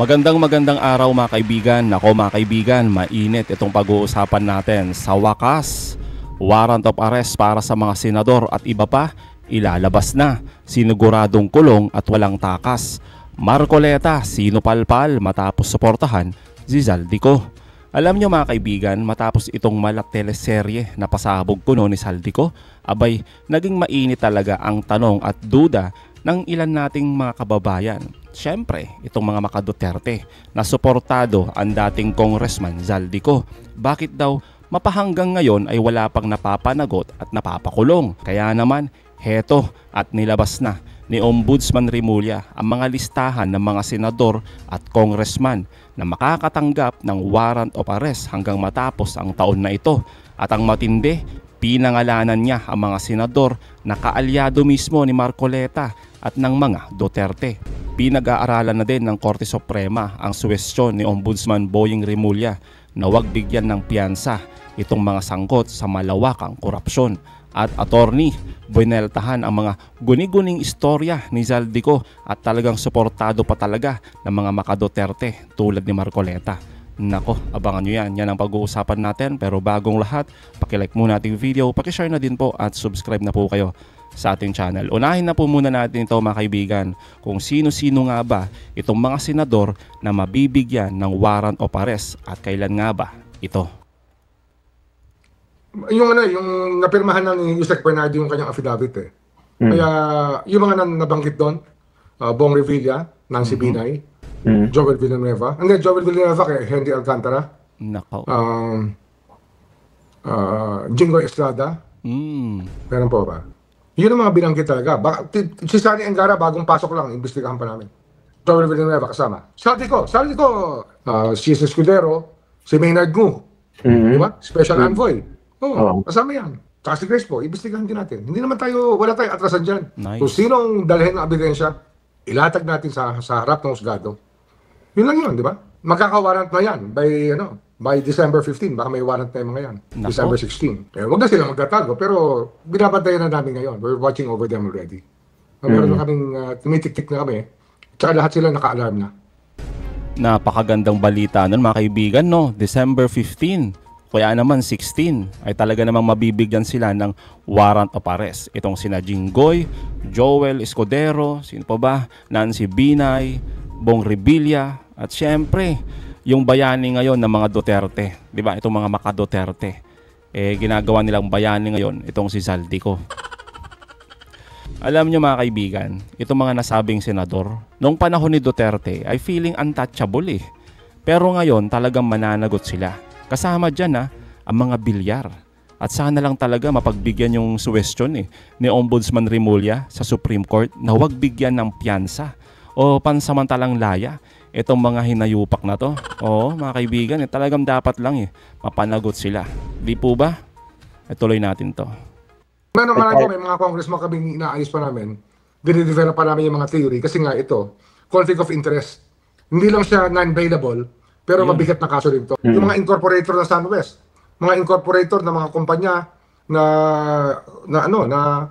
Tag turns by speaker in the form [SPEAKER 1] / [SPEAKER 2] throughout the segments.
[SPEAKER 1] Magandang araw mga kaibigan. Nako mga kaibigan, mainit itong pag-uusapan natin. Sa wakas, warrant of arrest para sa mga senador at iba pa, ilalabas na. Siniguradong kulong at walang takas. Marcoleta, sinupalpal matapos suportahan si Zaldico. Alam nyo mga kaibigan, matapos itong malak teleserye na pasabog kuno ni Zaldico, abay naging mainit talaga ang tanong at duda ng ilan nating mga kababayan. Siyempre, itong mga maka-Duterte na suportado ang dating Congressman Zaldico. Bakit daw mapahanggang ngayon ay wala pang napapanagot at napapakulong? Kaya naman, heto at nilabas na ni Ombudsman Remulla ang mga listahan ng mga senador at congressman na makakatanggap ng warrant of arrest hanggang matapos ang taon na ito. At ang matindi, pinangalanan niya ang mga senador na kaalyado mismo ni Marcoleta at ng mga Duterte. Pinag-aaralan na din ng Korte Suprema ang suwestyon ni Ombudsman Boying Remulla na huwag bigyan ng piyansa itong mga sangkot sa malawakang korupsyon. At attorney, bineltahan ang mga guni-guning istorya ni Zaldico at talagang suportado pa talaga ng mga maka-Duterte tulad ni Marcoleta. Nako, abangan nyo yan. Yan ang pag-uusapan natin. Pero bagong lahat, pakilike muna ating video, pakishare na din po at subscribe na po kayo sa ating channel. Unahin na po muna natin ito mga kaibigan, kung sino-sino nga ba itong mga senador na mabibigyan ng warrant of arrest at kailan nga ba ito.
[SPEAKER 2] Yung napirmahan ng Yusek Bernardo yung kanyang affidavit eh. Kaya yung mga nabanggit doon, Bong Revilla, Nancy Binay, Joel Villanueva. Hindi, Joel Villanueva kay Henry Alcantara.
[SPEAKER 1] Nako.
[SPEAKER 2] Jingoy Estrada. Meron po ba? Yun ang mga binanggit talaga. Si Sani Angara, bagong pasok lang, imbestigahan pa namin. Joel Villanueva kasama. Zaldico, si Escudero, si Maynard Ngu. Diba? Special Envoy. Kasama yan. Tsaka si Grace po, imbestigahan din natin. Hindi naman wala tayong atrasan dyan.
[SPEAKER 1] Nice.
[SPEAKER 2] Kung sinong dalhin ng ebidensya, ilatag natin sa harap ng husgado. Yun lang yun, di ba? Magkaka-warrant na yan by December 15. Baka may warrant na yung mga yan. Nako. December 16. Huwag na sila magtatago, pero binabantayan na namin ngayon. We're watching over them already. Meron na kaming tumitik-tik na kami. Tsaka lahat sila naka-alarm na.
[SPEAKER 1] Napakagandang balita nun mga kaibigan, no? December 15. Kaya naman 16 ay talaga namang mabibigyan sila ng warrant of arrest. Itong sina Jingoy, Joel Escudero, sino pa ba? Nancy Binay, Bong Revilla, at syempre, yung bayani ngayon ng mga Duterte. Di ba? Itong mga maka-Duterte. Ginagawa nilang bayani ngayon, itong si Zaldico. Alam nyo mga kaibigan, itong mga nasabing senador, noong panahon ni Duterte ay feeling untouchable eh. Pero ngayon talagang mananagot sila. Kasama dyan ang mga bilyar. At sana lang talaga mapagbigyan yung suwestyon ni Ombudsman Remulla sa Supreme Court na huwag bigyan ng piyansa o pansamantalang laya itong mga hinayupak na to. Oo mga kaibigan, talagang dapat lang mapanagot sila. Di po ba? Tuloy natin to.
[SPEAKER 2] May mga congressman kaming inaayos pa namin. Dinidevelop pa namin yung mga theory kasi nga ito, conflict of interest. Hindi lang siya non-bailable, pero mabigat na kaso rin ito. Yung mga incorporator ng SunWest, mga incorporator ng mga kumpanya na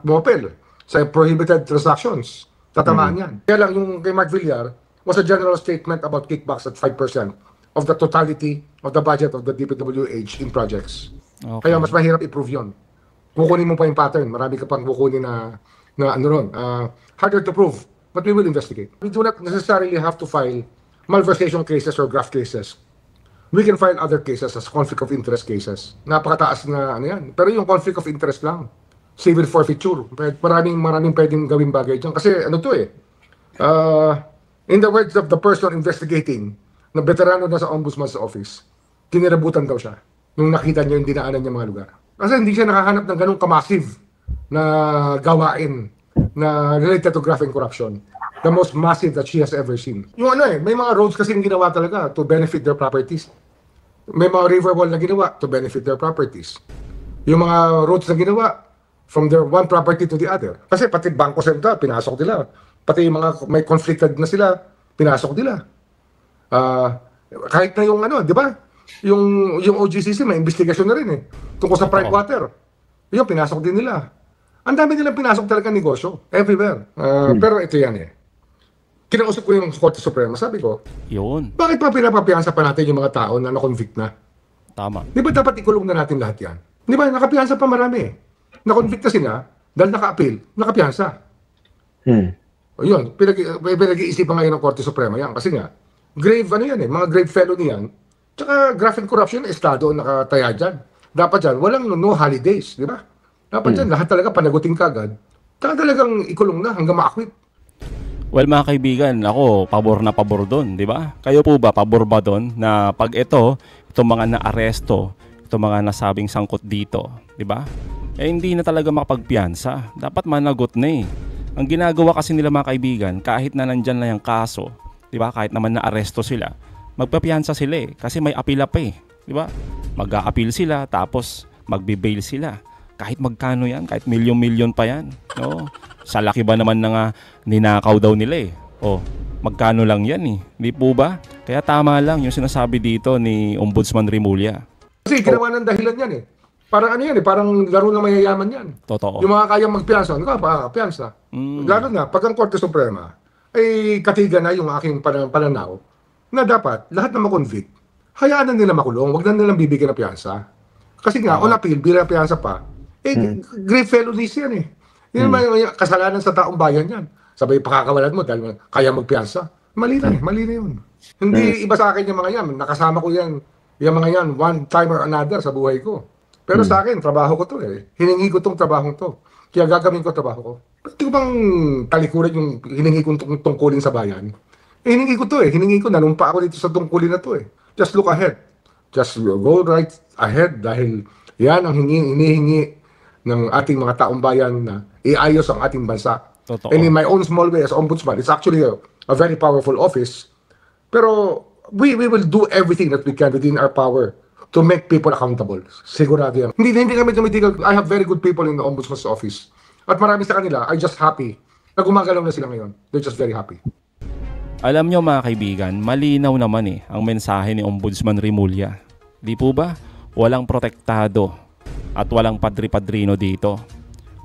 [SPEAKER 2] bumapel sa prohibited transactions, tatamaan yan. Kaya lang yung kay Mark Villar was a general statement about kickbacks at 5% of the totality of the budget of the DPWH in projects. Okay. Kaya mas mahirap i-prove yun. Kukunin mo pa yung pattern. Marami ka pang kukunin na harder to prove, but we will investigate. We do not necessarily have to file malversation cases or graft cases. We can file other cases as conflict of interest cases. Napakataas na yan. Pero yung conflict of interest lang, civil forfeiture, maraming pwedeng gawing bagay dyan. Kasi in the words of the person investigating, na veterano na sa ombudsman's office, kinirabutan daw siya nung nakita niya yung dinaanan niya mga lugar. Kasi hindi siya nakahanap ng ganung kamassive na gawain na related to graft and corruption. The most massive that she has ever seen. Yung may mga roads kasi ginawa talaga to benefit their properties. May mga river wall na ginawa to benefit their properties. Yung mga roads na ginawa from their one property to the other. Kasi pati Bangko Sentral, pinasok nila. Pati yung mga may conflicted na sila, pinasok nila. Kahit na yung di ba? Yung OGCC, may investigasyon na rin tungkol sa private water. Yung pinasok din nila. Ang dami nilang pinasok talaga negosyo. Everywhere. Pero ito yan kinausap ko yung Korte Suprema, sabi ko,
[SPEAKER 1] Yun.
[SPEAKER 2] bakit pa pinapapiyansa pa natin yung mga tao na na-convict na?
[SPEAKER 1] Tama.
[SPEAKER 2] Di ba dapat ikulong na natin lahat yan? Di ba, nakapiyansa pa marami. Na-convict na sila, dahil naka-appeal, nakapiyansa. O yun, pinag-iisipan ngayon ng Korte Suprema yan. Kasi nga, grave ano yan mga grave felony yan. Tsaka graft and corruption, estado ang nakataya dyan. Dapat dyan, walang no holidays, di ba? Dapat dyan, lahat talaga panagutin kagad. Tsaka talagang ikulong na hanggang ma-acquit.
[SPEAKER 1] Well, mga kaibigan, ako, pabor na pabor doon, di ba? Kayo po ba, pabor ba doon na pag itong mga naaresto, itong mga nasabing sangkot dito, di ba? Eh, hindi na talaga makapagpiyansa. Dapat managot na eh. Ang ginagawa kasi nila mga kaibigan, kahit na nandyan na yung kaso, di ba? Kahit naman naaresto sila, magpapiyansa sila eh. Kasi may apila pa eh, di ba? Mag-a-appeal sila, tapos magbe-bail sila. Kahit magkano yan, kahit milyon-milyon pa yan. No? Sa laki ba naman na nga ninakaw daw nila eh. O, magkano lang yan eh. Di po ba? Kaya tama lang yung sinasabi dito ni Ombudsman Remulla.
[SPEAKER 2] Kasi ginawa ng dahilan yan eh. Parang ano yan eh, parang laro ng mayayaman yan.
[SPEAKER 1] Totoo.
[SPEAKER 2] Yung mga kayang magpiyansa, ano ka ba, piyansa. Lalo na, pag ang Korte Suprema, ay katiga na yung aking pananaw na dapat lahat na makonvict, hayaan na nila makulong, wag na nilang bibigyan ng piyansa. Kasi nga, on appeal, bilang piyansa pa, grave felonies yan eh. Yun naman yung kasalanan sa taong bayan yan. Sabay pakakawalan mo dahil kaya magpiyansa. Mali na eh, mali na yun. Hindi iba sa akin yung mga yan. Nakasama ko yan, yung mga yan, one time or another sa buhay ko. Pero sa akin, trabaho ko to eh. Hiningi ko tong trabaho to. Kaya gagawin ko trabaho ko. Hindi ko bang talikuran yung hiningi kong tungkulin sa bayan? Eh, hiningi ko to eh. Hiningi ko, nanumpa ako dito sa tungkulin na to eh. Just look ahead. Just go right ahead dahil yan ang hinihingi ng ating mga taong bayan na iayos ang ating bansa.
[SPEAKER 1] Totoo.
[SPEAKER 2] And in my own small way as ombudsman, it's actually a very powerful office. Pero we will do everything that we can within our power to make people accountable. Sigurado yan. Hindi kami tumitigil. I have very good people in the ombudsman's office. At marami sa kanila are just happy na gumagalaw na sila ngayon. They're just very happy.
[SPEAKER 1] Alam nyo mga kaibigan, malinaw naman eh ang mensahe ni Ombudsman Remulla. Di po ba? Walang protektado at walang padri-padrino dito.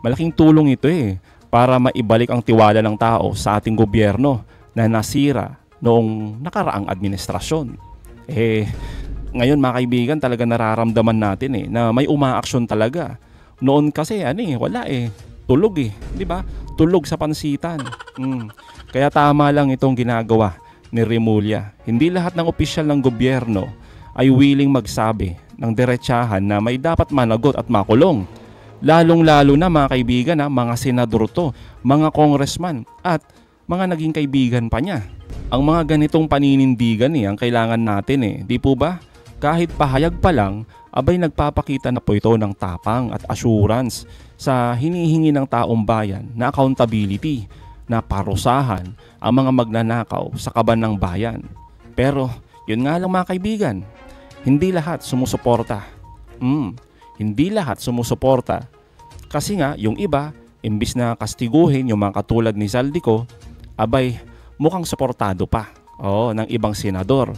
[SPEAKER 1] Malaking tulong ito eh para maibalik ang tiwala ng tao sa ating gobyerno na nasira noong nakaraang administrasyon. Ngayon mga kaibigan, talaga nararamdaman natin eh na may umaaksyon talaga. Noon kasi wala eh. Tulog eh, di ba? Tulog sa pansitan. Kaya tama lang itong ginagawa ni Remulla. Hindi lahat ng opisyal ng gobyerno ay willing magsabi ng diretsahan na may dapat managot at makulong. Lalong-lalo na mga kaibigan, mga senador to, mga congressman at mga naging kaibigan pa niya. Ang mga ganitong paninindigan ang kailangan natin eh, di po ba? Kahit pahayag pa lang, abay nagpapakita na po ito ng tapang at assurance sa hinihingi ng taong bayan na accountability, na parusahan ang mga magnanakaw sa kaban ng bayan. Pero yun nga lang mga kaibigan, hindi lahat sumusuporta. Hindi lahat sumusuporta. Kasi nga yung iba, imbis na kastiguhin yung mga katulad ni Zaldico, abay mukhang suportado pa ng ibang senador.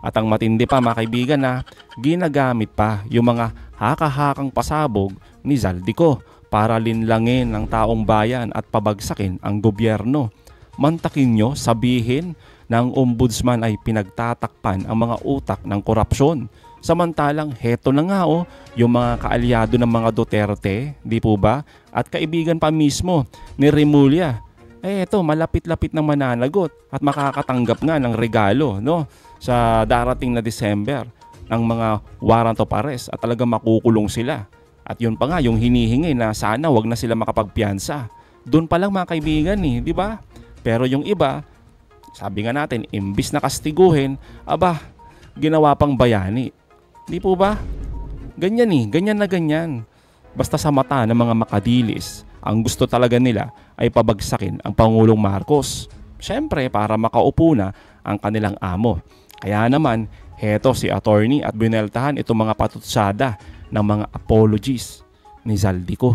[SPEAKER 1] At ang matindi pa mga kaibigan na ginagamit pa yung mga haka-hakang pasabog ni Zaldico para linlangin ang taong bayan at pabagsakin ang gobyerno. Mantakin nyo sabihin na ang ombudsman ay pinagtatakpan ang mga utak ng korupsyon. Samantalang heto na nga yung mga kaalyado ng mga Duterte, di po ba? At kaibigan pa mismo ni Remulla. Eto, malapit-lapit na mananagot at makakatanggap nga ng regalo sa darating na December ng mga warrant of arrest at talagang makukulong sila. At yun pa nga yung hinihingi na sana wag na sila makapagpiyansa. Doon pa lang mga kaibigan di ba? Pero yung iba, sabi nga natin, imbis na kastiguhin, ginawa pang bayani. Di po ba? Ganyan ganyan na ganyan. Basta sa mata ng mga makadilis, ang gusto talaga nila ay pabagsakin ang Pangulong Marcos. Siyempre para makaupo na ang kanilang amo. Kaya naman, heto si attorney at bineltahan itong mga patutsada ng mga apologies ni Zaldico.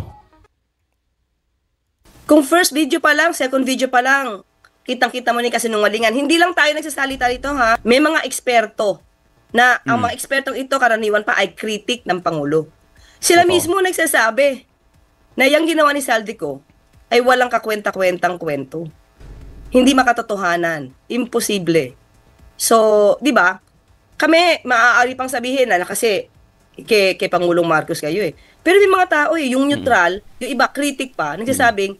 [SPEAKER 3] Kung first video pa lang, second video pa lang, kitang-kita mo ni kasinungalingan. Hindi lang tayo nagsasalita dito may mga eksperto na ang mga ekspertong ito karaniwan pa ay kritik ng Pangulo. Sila mismo nagsasabi na yung ginawa ni Zaldico ay walang kakwenta-kwentang kwento. Hindi makatotohanan. Imposible. So, di ba? Kami, maaari pang sabihin na kasi kay Pangulong Marcos kayo eh. Pero may mga tao yung neutral, yung iba critic pa, nagsasabing,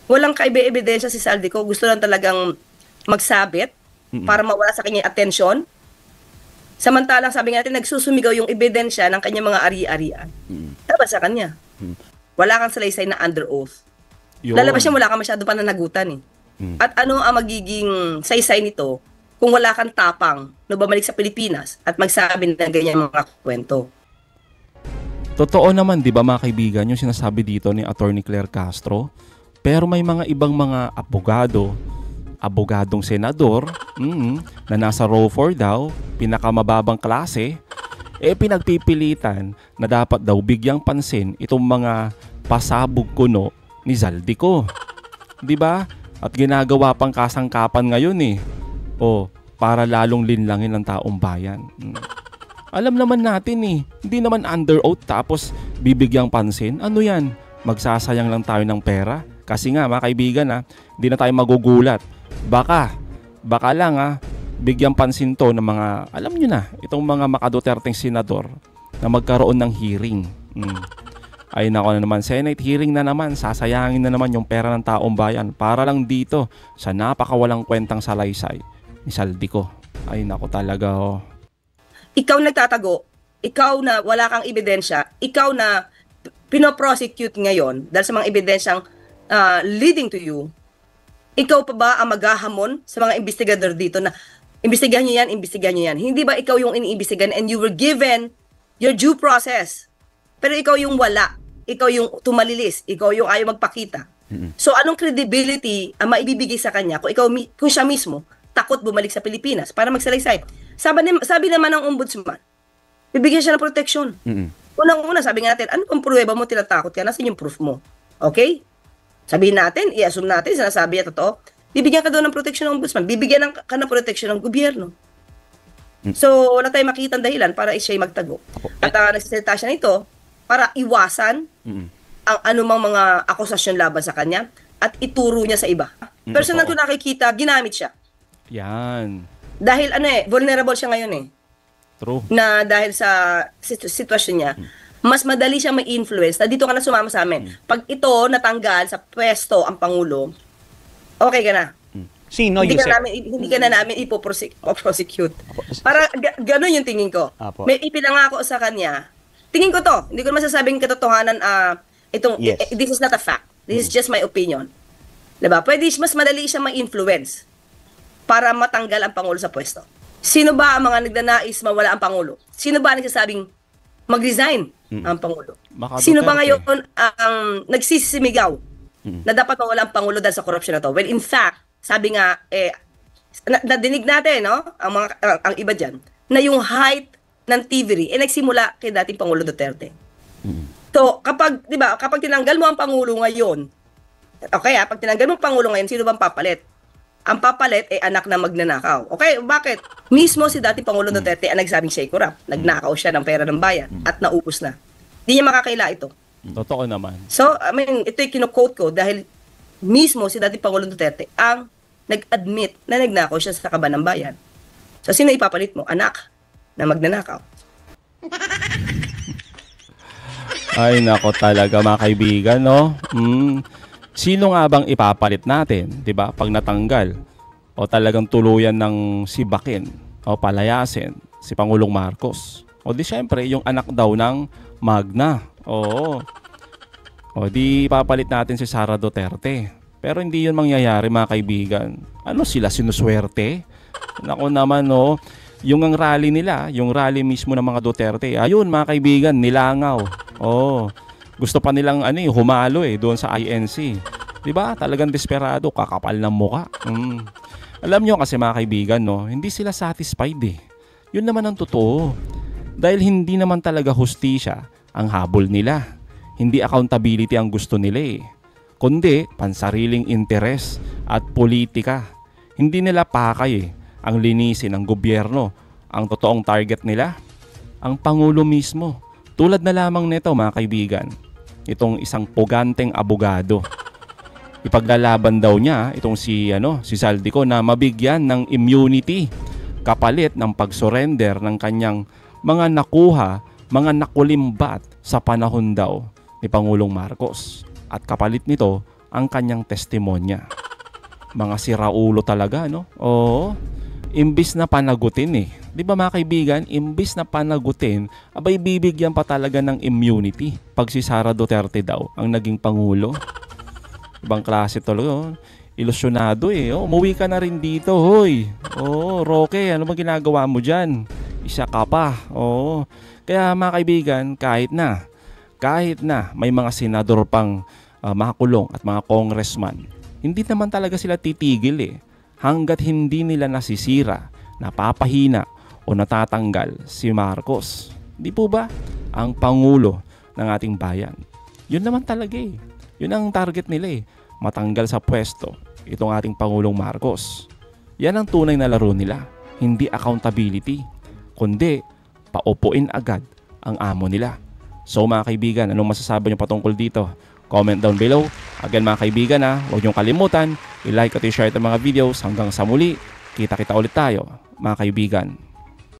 [SPEAKER 3] walang kaibe-ebidensya si Saldico, gusto lang talagang magsabit para mawala sa kanya atensyon. Samantalang sabi nga natin, nagsusumigaw yung ebidensya ng kanyang mga ari-arian. Tama sa kanya. Wala kang salaysay na under oath.
[SPEAKER 1] Yun.
[SPEAKER 3] Lalabas siya, wala kang masyado pananagutan eh. At ano ang magiging saysay nito kung wala kang tapang na bumalik sa Pilipinas at magsabi ng ganyan mga kwento?
[SPEAKER 1] Totoo naman, di ba mga kaibigan, yung sinasabi dito ni Attorney Claire Castro. Pero may mga ibang mga abogadong senador na nasa row 4 daw, pinakamababang klase, pinagpipilitan na dapat daw bigyang pansin itong mga pasabog kuno ni Zaldico. Di ba? At ginagawa pang kasangkapan ngayon eh. Para lalong linlangin ng taong bayan. Alam naman natin eh, hindi naman under oath tapos bibigyang pansin. Ano yan? Magsasayang lang tayo ng pera? Kasi nga mga kaibigan hindi na tayo magugulat. Baka lang bigyang pansin to ng mga, alam nyo na, itong mga makaduterteng senador na magkaroon ng hearing. Ay nako na naman, Senate hearing na naman, sasayangin na naman yung pera ng taong bayan para lang dito sa napakawalang kwentang salaysay ni Saldico. Ay nako talaga
[SPEAKER 3] Ikaw nagtatago, ikaw na wala kang ebidensya, ikaw na pinoprosecute ngayon dahil sa mga ebidensyang leading to you, ikaw pa ba ang maghahamon sa mga investigador dito na imbestigahan niyo yan? Hindi ba ikaw yung iniimbestigahan and you were given your due process? Pero ikaw yung wala, ikaw yung tumalilis, ikaw yung ayaw magpakita. So anong credibility ang maibibigay sa kanya kung siya mismo takot bumalik sa Pilipinas para magsalaysay? Sabi naman ng ombudsman, bibigyan siya ng proteksyon. Unang-una, sabi nga natin, ano kung pruweba mo, tinatakot ka, nasan yung proof mo? Okay? Sabihin natin, i-assume natin, sinasabi niya totoo, bibigyan ka doon ng proteksyon ng ombudsman, bibigyan ka ng proteksyon ng gobyerno. So, wala tayong makitang dahilan para siya'y magtago. At nagsasalita siya nito para iwasan ang anumang mga akusasyon laban sa kanya at ituro niya sa iba. Personal ko nakikita, ginamit siya.
[SPEAKER 1] yan.
[SPEAKER 3] Dahil vulnerable siya ngayon eh.
[SPEAKER 1] True.
[SPEAKER 3] Na dahil sa sitwasyon niya, mas madali siyang may influence na dito ka na sumama sa amin. Pag ito natanggal sa pwesto ang Pangulo, okay ka na.
[SPEAKER 4] Sino,
[SPEAKER 3] hindi
[SPEAKER 4] Yusek?
[SPEAKER 3] Hindi ka na namin ipoprosecute. Para gano'n yung tingin ko.
[SPEAKER 4] Apo.
[SPEAKER 3] May ipinangako sa kanya. Tingin ko to. Hindi ko naman sasabing katotohanan.
[SPEAKER 4] Yes.
[SPEAKER 3] This is not a fact. This is just my opinion. Diba? Pwede mas madali siyang ma-influence para matanggal ang Pangulo sa pwesto. Sino ba ang mga nagnanais mawala ang Pangulo? Sino ba ang nagsasabing mag-resign ang Pangulo? Sino ba ngayon ang nagsisimigaw na dapat mawala ang Pangulo dahil sa korupsyon na to? Well, in fact, sabi nga, nadinig natin, no? Ang iba dyan, na yung height ng TVRI, nagsimula kay dating Pangulo Duterte. So, kapag tinanggal mo ang Pangulo ngayon, okay pag tinanggal mo ang Pangulo ngayon, sino bang papalit? Ang papalit ay anak na magnanakaw. Okay, bakit? Mismo si dating Pangulo Duterte ang nagsabing siya'y korap. Nagnakaw siya ng pera ng bayan at naubos na. Hindi niya makakaila ito.
[SPEAKER 1] Totoo naman.
[SPEAKER 3] So, ito yung kino-quote ko dahil mismo si dating Pangulo Duterte ang nag-admit na nagnakaw siya sa kaban ng bayan. So, sino ipapalit mo? Anak na magnanakaw.
[SPEAKER 1] Ay nako talaga mga kaibigan, no? Sino nga bang ipapalit natin, 'di ba? Pag natanggal o talagang tuluyan ng sibakin o palayasin si Pangulong Marcos. O di syempre yung anak daw ng Magna. Oo. O di papalit natin si Sara Duterte. Pero hindi yun mangyayari mga kaibigan. Ano sila, sinuswerte? Nako naman no. Yung ang rally nila, yung rally mismo ng mga Duterte, ayun mga kaibigan, nilangaw. Oh, gusto pa nilang humalo doon sa INC. 'Di ba? Talagang desperado, kakapal ng mukha. Alam niyo kasi mga kaibigan, no, hindi sila satisfied eh. 'Yun naman ang totoo. Dahil hindi naman talaga hustisya ang habol nila. Hindi accountability ang gusto nila eh. Kundi pansariling interes at politika. Hindi nila pakay ang linisin ng gobyerno. Ang totoong target nila, ang Pangulo mismo. Tulad na lamang nito mga kaibigan, itong isang puganteng abogado Ipaglalaban daw niya itong si Saldico na mabigyan ng immunity kapalit ng pagsurrender ng kanyang mga nakuha, mga nakulimbat sa panahon daw ni Pangulong Marcos. At kapalit nito ang kanyang testimonya. Mga siraulo talaga, no? Oo. Imbis na panagutin 'Di ba mga kaibigan, imbis na panagutin, abay bibigyan pa talaga ng immunity pag si Sara Duterte daw ang naging pangulo. Ibang klase talaga. Ilusyonado umuwi ka na rin dito, hoy. Roque, ano ba ginagawa mo dyan? Isa ka pa. Kaya mga kaibigan, kahit na may mga senador pang makakulong at mga congressman, hindi naman talaga sila titigil hanggat hindi nila nasisira, napapahina o natatanggal si Marcos. Di po ba? Ang pangulo ng ating bayan. Yun naman talaga Yun ang target nila matanggal sa pwesto itong ating Pangulong Marcos. Yan ang tunay na laro nila. Hindi accountability, kundi paupuin agad ang amo nila. So mga kaibigan, anong masasabi nyo patungkol dito? Comment down below. Again mga kaibigan huwag nyo kalimutan, i-like at i-share itong mga videos. Hanggang sa muli, kita-kita ulit tayo mga kaibigan.